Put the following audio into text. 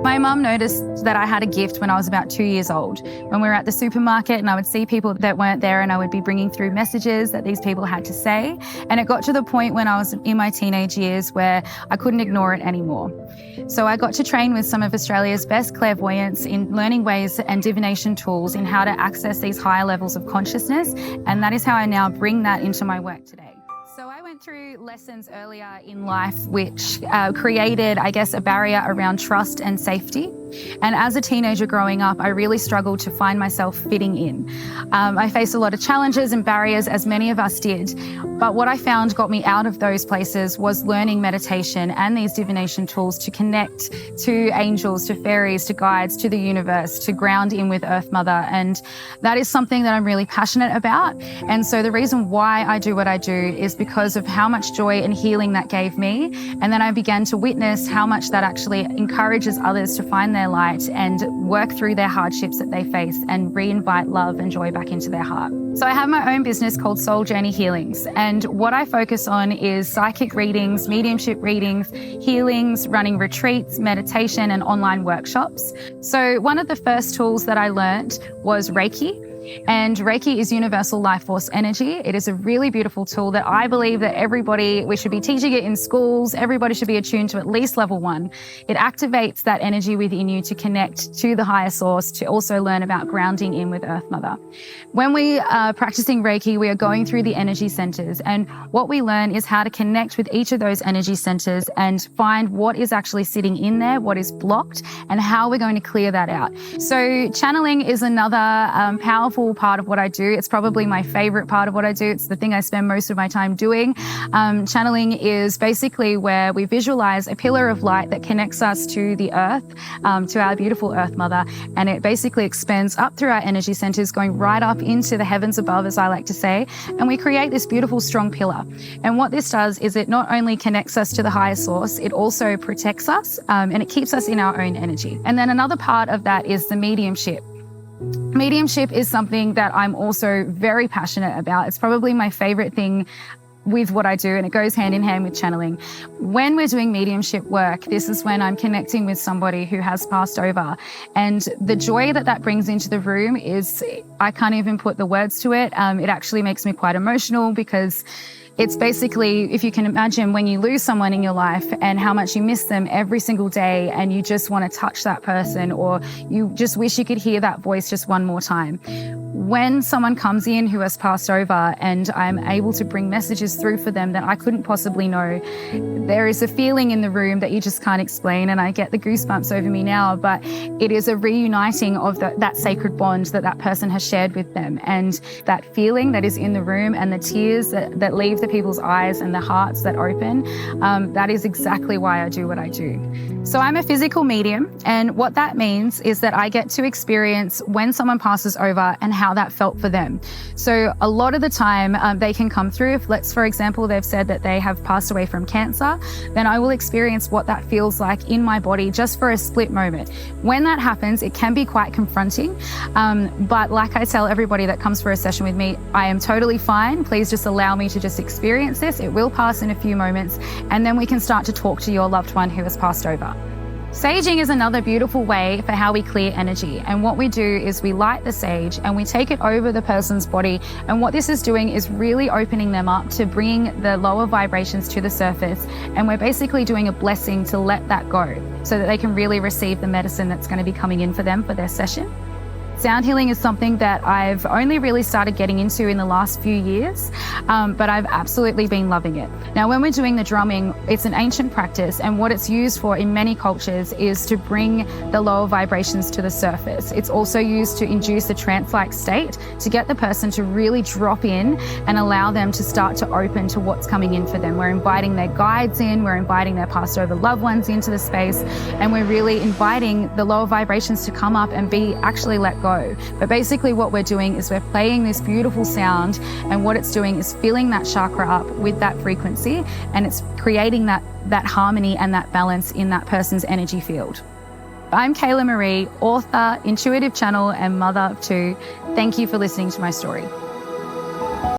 My mum noticed that I had a gift when I was about 2 years old. When we were at the supermarket and I would see people that weren't there and I would be bringing through messages that these people had to say. And it got to the point when I was in my teenage years where I couldn't ignore it anymore. So I got to train with some of Australia's best clairvoyants in learning ways and divination tools in how to access these higher levels of consciousness. And that is how I now bring that into my work today. So I went through lessons earlier in life which created, I guess, a barrier around trust and safety. And as a teenager growing up, I really struggled to find myself fitting in. I faced a lot of challenges and barriers, as many of us did. But what I found got me out of those places was learning meditation and these divination tools to connect to angels, to fairies, to guides, to the universe, to ground in with Earth Mother. And that is something that I'm really passionate about. And so the reason why I do what I do is because of how much joy and healing that gave me. And then I began to witness how much that actually encourages others to find their light and work through their hardships that they face and re-invite love and joy back into their heart. So I have my own business called Soul Journey Healings. And what I focus on is psychic readings, mediumship readings, healings, running retreats, meditation, and online workshops. So one of the first tools that I learned was Reiki. And Reiki is universal life force energy. It is a really beautiful tool that I believe that we should be teaching it in schools. Everybody should be attuned to at least level 1. It activates that energy within you to connect to the higher source, to also learn about grounding in with Earth Mother. When we are practicing Reiki, we are going through the energy centers. And what we learn is how to connect with each of those energy centers and find what is actually sitting in there, what is blocked, and how we're going to clear that out. So channeling is another powerful part of what I do. It's probably my favorite part of what I do. It's the thing I spend most of my time doing. Channeling is basically where we visualize a pillar of light that connects us to the earth, to our beautiful Earth Mother. And it basically expands up through our energy centers, going right up into the heavens above, as I like to say. And we create this beautiful, strong pillar. And what this does is it not only connects us to the higher source, it also protects us, and it keeps us in our own energy. And then another part of that is the mediumship. Mediumship is something that I'm also very passionate about. It's probably my favorite thing with what I do, and it goes hand in hand with channeling. When we're doing mediumship work, this is when I'm connecting with somebody who has passed over. And the joy that that brings into the room is, I can't even put the words to it. It actually makes me quite emotional because it's basically, if you can imagine when you lose someone in your life and how much you miss them every single day and you just want to touch that person, or you just wish you could hear that voice just one more time. When someone comes in who has passed over and I'm able to bring messages through for them that I couldn't possibly know, there is a feeling in the room that you just can't explain, and I get the goosebumps over me now, but it is a reuniting of that sacred bond that person has shared with them. And that feeling that is in the room and the tears that leave the people's eyes and the hearts that open, that is exactly why I do what I do. So I'm a physical medium, and what that means is that I get to experience when someone passes over and how that felt for them. So a lot of the time they can come through. If, for example, they've said that they have passed away from cancer, then I will experience what that feels like in my body just for a split moment. When that happens, it can be quite confronting. But like I tell everybody that comes for a session with me, I am totally fine. Please just allow me to just experience this. It will pass in a few moments, and then we can start to talk to your loved one who has passed over. Saging is another beautiful way for how we clear energy. And what we do is we light the sage and we take it over the person's body. And what this is doing is really opening them up to bring the lower vibrations to the surface. And we're basically doing a blessing to let that go so that they can really receive the medicine that's going to be coming in for them for their session. Sound healing is something that I've only really started getting into in the last few years, but I've absolutely been loving it. Now, when we're doing the drumming, it's an ancient practice, and what it's used for in many cultures is to bring the lower vibrations to the surface. It's also used to induce a trance-like state to get the person to really drop in and allow them to start to open to what's coming in for them. We're inviting their guides in, we're inviting their passed over loved ones into the space, and we're really inviting the lower vibrations to come up and be actually let go. But basically what we're doing is we're playing this beautiful sound, and what it's doing is filling that chakra up with that frequency, and it's creating that harmony and that balance in that person's energy field. I'm Kayla Marie, author, intuitive channel, and mother of 2. Thank you for listening to my story.